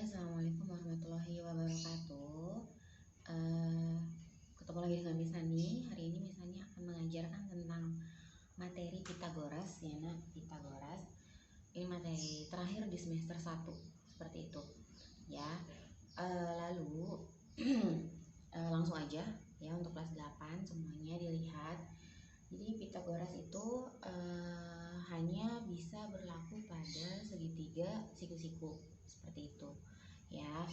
Assalamualaikum warahmatullahi wabarakatuh. Ketemu lagi dengan Miss Hani. Hari ini Miss Hani akan mengajarkan tentang materi Pitagoras, ya nak, Pitagoras. Ini materi terakhir di semester 1, seperti itu. Ya. Lalu langsung aja ya untuk kelas 8 semuanya dilihat. Jadi Pitagoras itu hanya bisa berlaku pada segitiga siku-siku, seperti itu ya.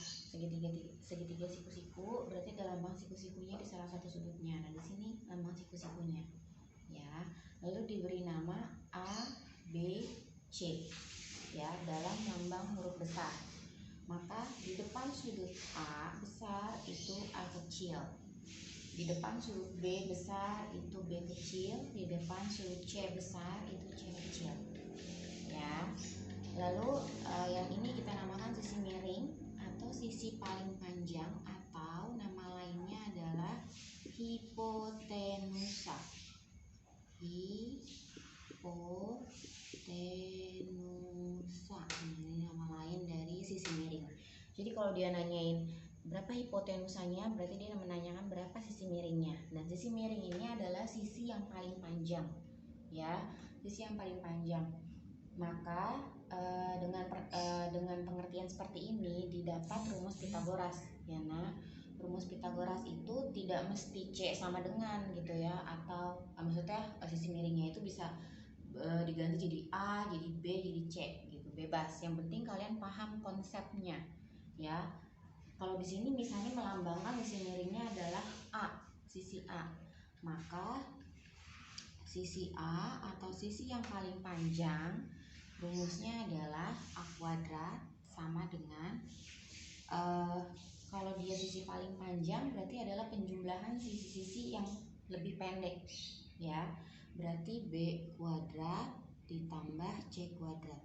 Segitiga siku-siku berarti ada lambang siku-sikunya di salah satu sudutnya. Nah, di sini lambang siku-sikunya ya. Lalu diberi nama A, B, C ya dalam lambang huruf besar. Maka di depan sudut A besar itu A kecil, di depan sudut B besar itu B kecil, di depan sudut C besar itu C kecil ya. Lalu yang ini kita namakan sisi miring atau sisi paling panjang, atau nama lainnya adalah hipotenusa. Hipotenusa, ini nama lain dari sisi miring. Jadi kalau dia nanyain berapa hipotenusanya, berarti dia menanyakan berapa sisi miringnya. Dan sisi miring ini adalah sisi yang paling panjang ya, sisi yang paling panjang. Maka dengan pengertian seperti ini didapat rumus Pitagoras ya. Nah, rumus Pitagoras itu tidak mesti C sama dengan gitu ya, atau maksudnya sisi miringnya itu bisa diganti jadi A, jadi B, jadi C gitu, bebas. Yang penting kalian paham konsepnya ya. Kalau di sini misalnya melambangkan sisi miringnya adalah A, sisi A, maka sisi A atau sisi yang paling panjang rumusnya adalah A kuadrat sama dengan kalau dia sisi paling panjang berarti adalah penjumlahan sisi-sisi yang lebih pendek ya. Berarti B kuadrat ditambah C kuadrat,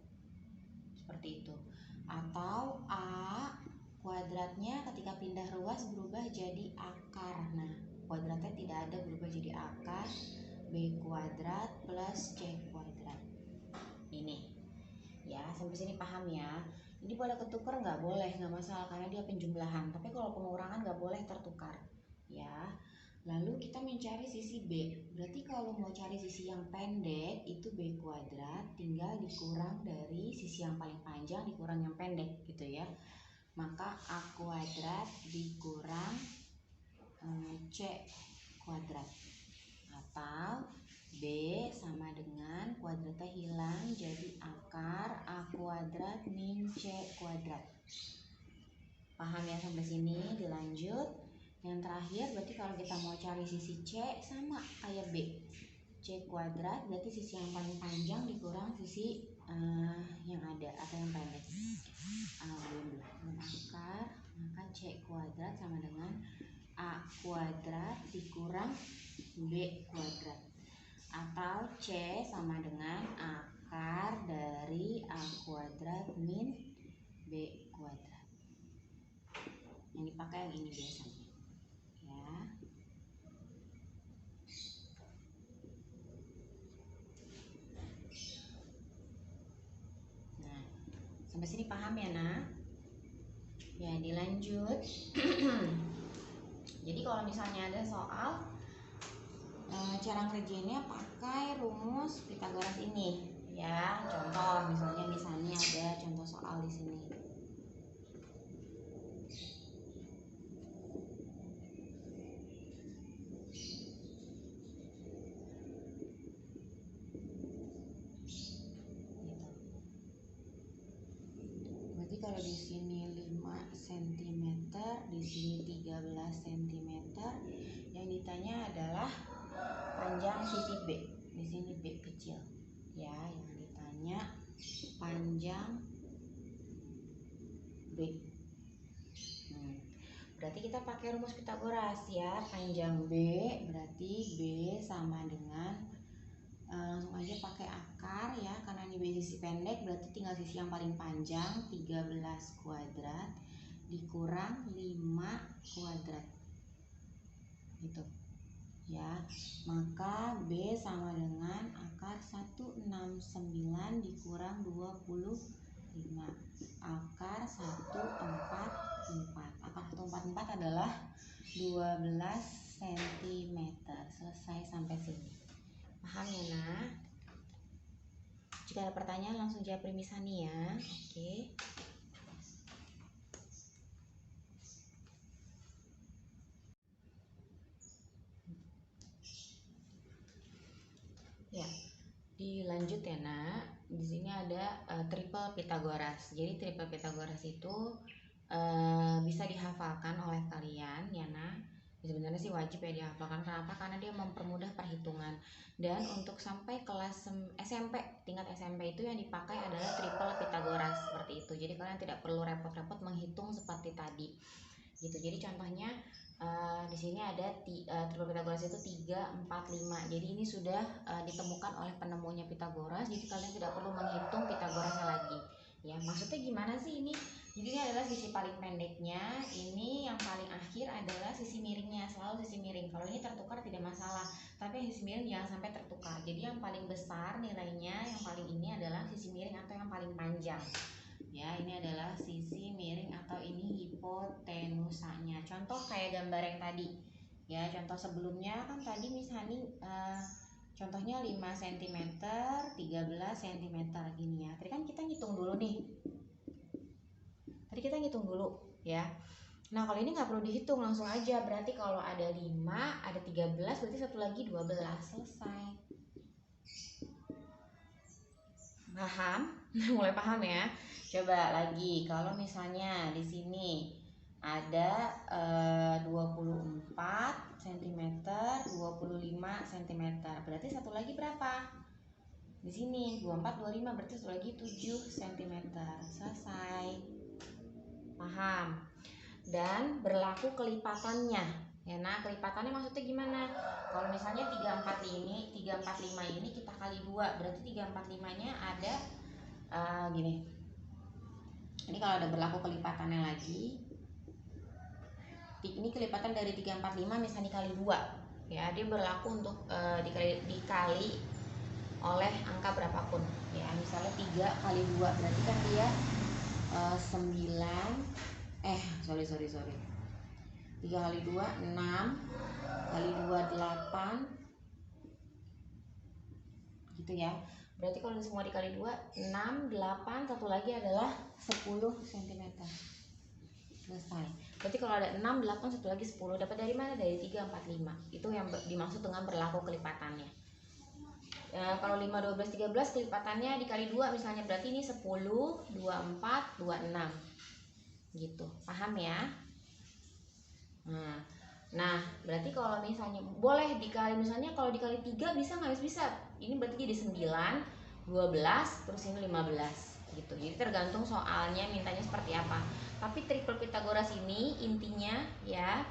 seperti itu. Atau A kuadratnya ketika pindah ruas berubah jadi akar. Nah, kuadratnya tidak ada, berubah jadi akar. B kuadrat plus C kuadrat. Ini ya, sampai sini paham ya. Jadi boleh ketukar nggak? Boleh, nggak masalah karena dia penjumlahan. Tapi kalau pengurangan nggak boleh tertukar ya. Lalu kita mencari sisi B. Berarti kalau mau cari sisi yang pendek itu B kuadrat tinggal dikurang dari sisi yang paling panjang dikurang yang pendek gitu ya. Maka A kuadrat dikurang C kuadrat, atau B sama dengan kuadratnya hilang jadi akar A kuadrat min C kuadrat. Paham ya sampai sini? Dilanjut. Yang terakhir berarti kalau kita mau cari sisi C sama kayak B, C kuadrat berarti sisi yang paling panjang dikurang sisi yang ada atau yang pendek. Belum akar, maka C kuadrat sama dengan A kuadrat dikurang B kuadrat, atau C sama dengan akar dari A kuadrat min B kuadrat. Yang dipakai yang ini biasanya ya. Nah, sampai sini paham ya nak? Ya, dilanjut. Jadi kalau misalnya ada soal cara ngerjainnya pakai rumus Pitagoras ini ya. Contoh misalnya ada contoh soal di sini. Berarti kalau di sini 5 cm, di sini 13 cm, yang ditanya adalah panjang sisi B. Di sini B kecil ya, yang ditanya panjang B. Berarti kita pakai rumus Pitagoras ya. Panjang B berarti B sama dengan langsung aja pakai akar ya, karena ini B sisi pendek berarti tinggal sisi yang paling panjang 13 kuadrat dikurang 5 kuadrat gitu ya. Maka B sama dengan akar 169 dikurang 25 5. Akar 144. Akar 144 adalah 12 cm. Selesai sampai sini. Paham ya, Nak? Jika ada pertanyaan langsung jawab Primisani ya. Oke. Ya, dilanjut ya, Nak. Di sini ada triple Pythagoras. Jadi triple Pythagoras itu bisa dihafalkan oleh kalian ya, Nak. Sebenarnya sih wajib ya dihafalkan. Kenapa? Karena dia mempermudah perhitungan. Dan untuk sampai kelas SMP, tingkat SMP itu yang dipakai adalah triple Pythagoras seperti itu. Jadi kalian tidak perlu repot-repot menghitung seperti tadi. Gitu. Jadi contohnya di sini ada triple Pythagoras itu 3, 4, 5. Jadi ini sudah ditemukan oleh penemunya Pythagoras. Jadi kalian tidak perlu menghitung Pythagorasnya lagi. Ya, maksudnya gimana sih ini? Jadi ini adalah sisi paling pendeknya, ini yang paling akhir adalah sisi miringnya, selalu sisi miring. Kalau ini tertukar tidak masalah, tapi yang sisi miring jangan sampai tertukar. Jadi yang paling besar nilainya, yang paling ini adalah sisi miring atau yang paling panjang. Ya, ini adalah sisi miring atau ini hipotenusanya. Contoh kayak gambar yang tadi. Ya, contoh sebelumnya kan tadi misalnya contohnya 5 cm, 13 cm gini ya. Tadi kan kita ngitung dulu nih. Ya. Nah, kalau ini nggak perlu dihitung, langsung aja. Berarti kalau ada 5, ada 13, berarti satu lagi 12. Selesai. Paham? Mulai paham ya? Coba lagi, kalau misalnya di sini ada 24 cm, 25 cm. Berarti satu lagi berapa? Di sini 24, 25, berarti satu lagi 7 cm. Selesai. Paham? Dan berlaku kelipatannya. Ya, nah kelipatannya maksudnya gimana? Kalau misalnya 345 ini kita kali 2, berarti 345-nya ada gini. Ini kalau ada berlaku kelipatannya lagi. Ini kelipatan dari 345 misalnya dikali 2. Ya, dia berlaku untuk dikali oleh angka berapapun. Ya, misalnya 3 kali 2 berarti kan dia 9 sorry 3 kali 2 6 kali 2 8 gitu ya. Berarti kalau ini semua dikali 2 6 8, satu lagi adalah 10 cm. Selesai. Berarti kalau ada 6 8 satu lagi 10, dapat dari mana? Dari 3 4 5. Itu yang dimaksud dengan berlaku kelipatannya. Kalau 5 12 13 kelipatannya dikali 2 misalnya, berarti ini 10 24 26 gitu. Paham ya? Nah berarti kalau misalnya boleh dikali, misalnya kalau dikali 3 bisa nggak? Bisa. Ini berarti jadi 9 12 terus ini 15 gitu. Jadi tergantung soalnya mintanya seperti apa. Tapi triple Pythagoras ini intinya ya,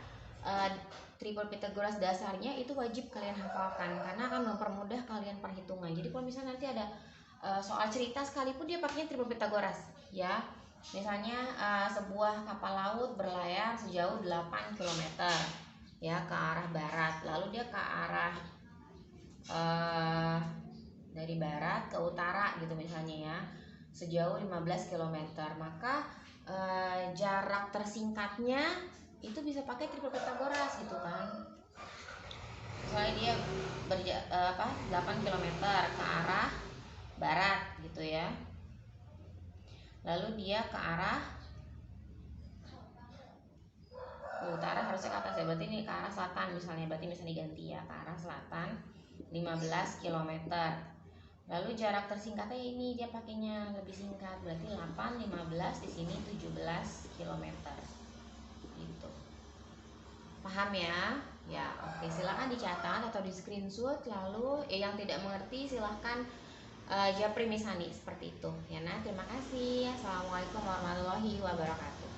triple Pythagoras dasarnya itu wajib kalian hafalkan karena akan mempermudah kalian perhitungan. Jadi kalau misalnya nanti ada soal cerita sekalipun dia pakainya triple Pythagoras ya. Misalnya sebuah kapal laut berlayar sejauh 8 km ya ke arah barat, lalu dia ke arah dari barat ke utara gitu misalnya ya, sejauh 15 km, maka jarak tersingkatnya itu bisa pakai triple Pythagoras gitu kan. Misalnya dia 8 km ke arah barat gitu ya, lalu dia ke arah utara, harusnya ke atas ya, berarti ini ke arah selatan misalnya, berarti misalnya diganti ya, ke arah selatan 15 km. Lalu jarak tersingkatnya ini dia pakainya lebih singkat, berarti 8 15 di sini 17 km gitu. Paham ya? Ya, oke, silakan dicatat atau di screenshot. Lalu yang tidak mengerti silahkan jawab Primisani seperti itu ya. Nah, terima kasih. Assalamualaikum warahmatullahi wabarakatuh.